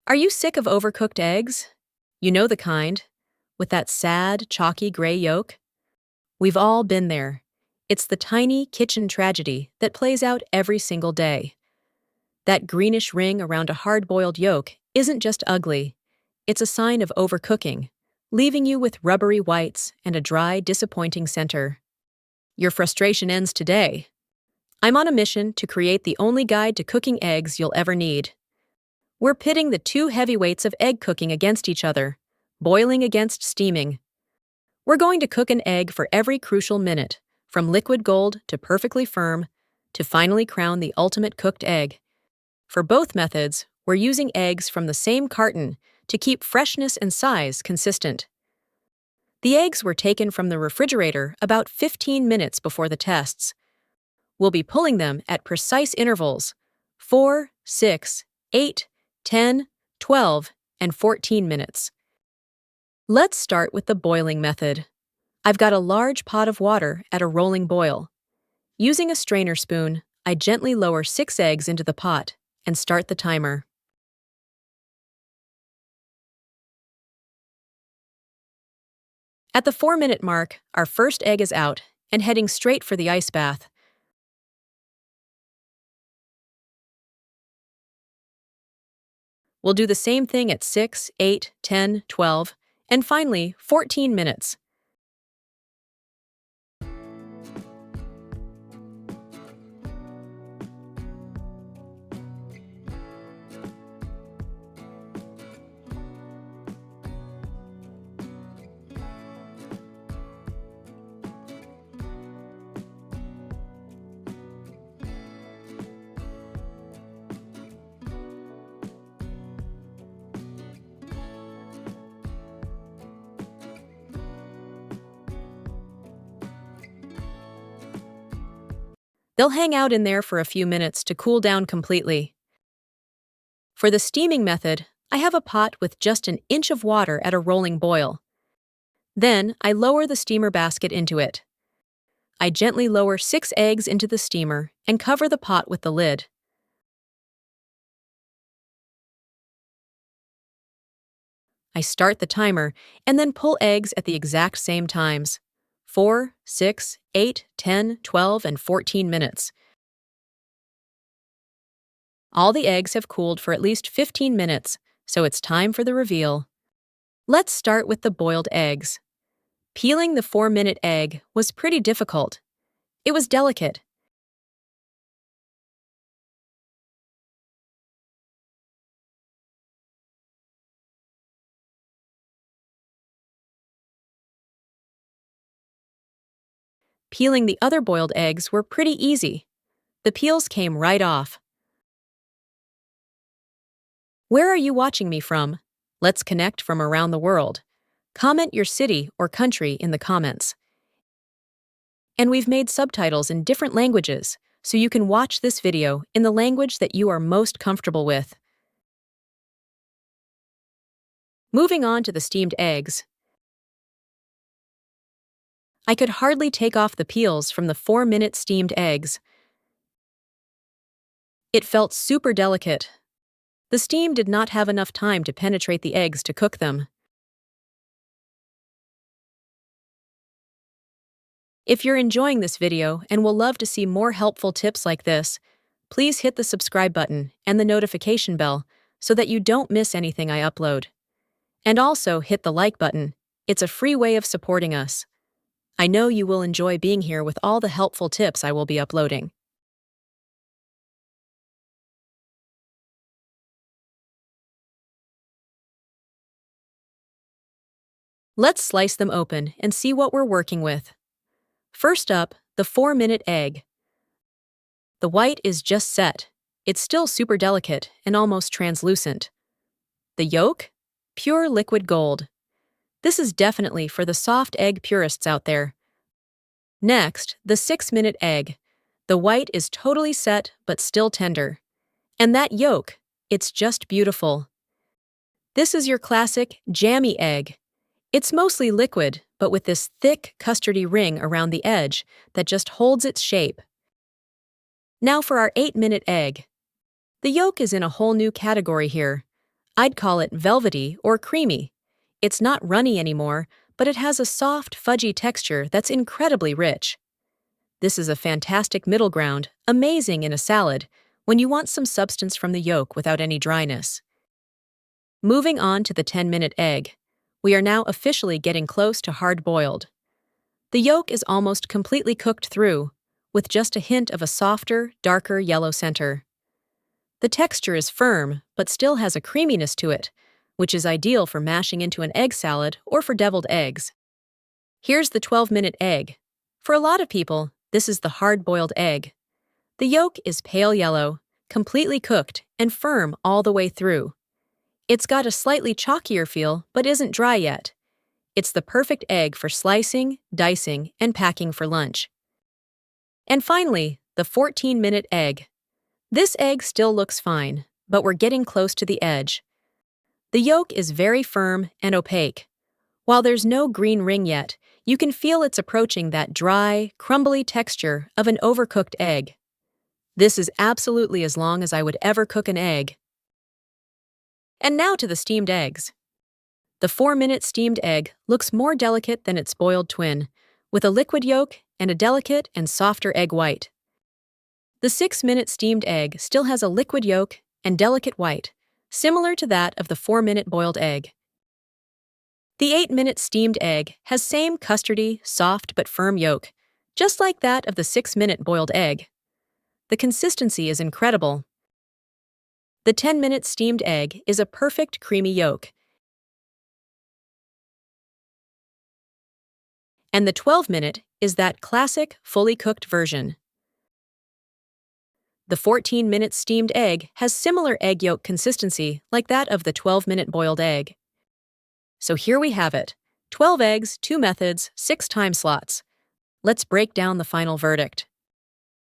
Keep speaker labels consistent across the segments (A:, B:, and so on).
A: Are you sick of overcooked eggs? You know the kind, with that sad, chalky gray yolk? We've all been there. It's the tiny kitchen tragedy that plays out every single day. That greenish ring around a hard-boiled yolk isn't just ugly, it's a sign of overcooking, leaving you with rubbery whites and a dry, disappointing center. Your frustration ends today. I'm on a mission to create the only guide to cooking eggs you'll ever need. We're pitting the two heavyweights of egg cooking against each other, boiling against steaming. We're going to cook an egg for every crucial minute, from liquid gold to perfectly firm, to finally crown the ultimate cooked egg. For both methods, we're using eggs from the same carton to keep freshness and size consistent. The eggs were taken from the refrigerator about 15 minutes before the tests. We'll be pulling them at precise intervals: 4, 6, 8, 10, 12, and 14 minutes. Let's start with the boiling method. I've got a large pot of water at a rolling boil. Using a strainer spoon, I gently lower 6 eggs into the pot and start the timer. At the 4-minute mark, our first egg is out and heading straight for the ice bath. We'll do the same thing at 6, 8, 10, 12, and finally 14 minutes. They'll hang out in there for a few minutes to cool down completely. For the steaming method, I have a pot with just an inch of water at a rolling boil. Then, I lower the steamer basket into it. I gently lower 6 eggs into the steamer and cover the pot with the lid. I start the timer and then pull eggs at the exact same times: 4, 6, 8, 10, 12, and 14 minutes. All the eggs have cooled for at least 15 minutes, so it's time for the reveal. Let's start with the boiled eggs. Peeling the 4-minute egg was pretty difficult. It was delicate. Peeling the other boiled eggs were pretty easy. The peels came right off. Where are you watching me from? Let's connect from around the world. Comment your city or country in the comments. And we've made subtitles in different languages, so you can watch this video in the language that you are most comfortable with. Moving on to the steamed eggs. I could hardly take off the peels from the 4-minute steamed eggs. It felt super delicate. The steam did not have enough time to penetrate the eggs to cook them. If you're enjoying this video and will love to see more helpful tips like this, please hit the subscribe button and the notification bell so that you don't miss anything I upload. And also hit the like button. It's a free way of supporting us. I know you will enjoy being here with all the helpful tips I will be uploading. Let's slice them open and see what we're working with. First up, the 4-minute egg. The white is just set. It's still super delicate and almost translucent. The yolk? Pure liquid gold. This is definitely for the soft egg purists out there. Next, the 6-minute egg. The white is totally set but still tender. And that yolk, it's just beautiful. This is your classic Jammy egg. It's mostly liquid, but with this thick, custardy ring around the edge that just holds its shape. Now for our 8-minute egg. The yolk is in a whole new category here. I'd call it velvety or creamy. It's not runny anymore, but it has a soft, fudgy texture that's incredibly rich. This is a fantastic middle ground, amazing in a salad, when you want some substance from the yolk without any dryness. Moving on to the 10-minute egg, we are now officially getting close to hard-boiled. The yolk is almost completely cooked through, with just a hint of a softer, darker yellow center. The texture is firm, but still has a creaminess to it, which is ideal for mashing into an egg salad or for deviled eggs. Here's the 12-minute egg. For a lot of people, this is the hard-boiled egg. The yolk is pale yellow, completely cooked, and firm all the way through. It's got a slightly chalkier feel, but isn't dry yet. It's the perfect egg for slicing, dicing, and packing for lunch. And finally, the 14-minute egg. This egg still looks fine, but we're getting close to the edge. The yolk is very firm and opaque. While there's no green ring yet, you can feel it's approaching that dry, crumbly texture of an overcooked egg. This is absolutely as long as I would ever cook an egg. And now to the steamed eggs. The 4-minute steamed egg looks more delicate than its boiled twin, with a liquid yolk and a delicate and softer egg white. The 6-minute steamed egg still has a liquid yolk and delicate white, similar to that of the 4-minute boiled egg. The 8-minute steamed egg has same custardy, soft but firm yolk, just like that of the 6-minute boiled egg. The consistency is incredible. The 10-minute steamed egg is a perfect creamy yolk. And the 12-minute is that classic, fully cooked version. The 14-minute steamed egg has similar egg yolk consistency like that of the 12-minute boiled egg. So here we have it. 12 eggs, 2 methods, 6 time slots. Let's break down the final verdict.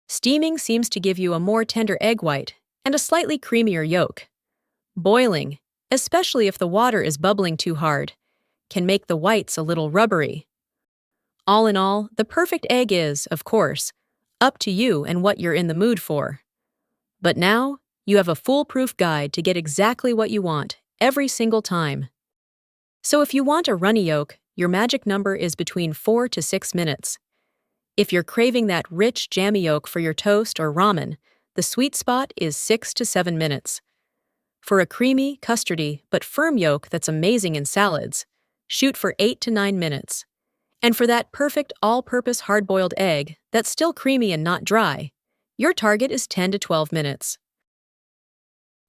A: Steaming seems to give you a more tender egg white and a slightly creamier yolk. Boiling, especially if the water is bubbling too hard, can make the whites a little rubbery. All in all, the perfect egg is, of course, up to you and what you're in the mood for. But now, you have a foolproof guide to get exactly what you want every single time. So if you want a runny yolk, your magic number is between 4 to 6 minutes. If you're craving that rich jammy yolk for your toast or ramen, the sweet spot is 6 to 7 minutes. For a creamy, custardy, but firm yolk that's amazing in salads, shoot for 8 to 9 minutes. And for that perfect all-purpose hard-boiled egg that's still creamy and not dry, your target is 10 to 12 minutes.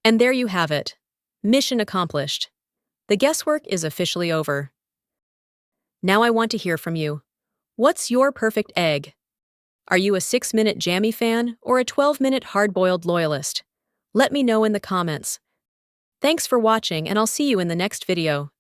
A: And there you have it. Mission accomplished. The guesswork is officially over. Now I want to hear from you. What's your perfect egg? Are you a 6-minute Jammy fan or a 12-minute hard-boiled loyalist? Let me know in the comments. Thanks for watching, and I'll see you in the next video.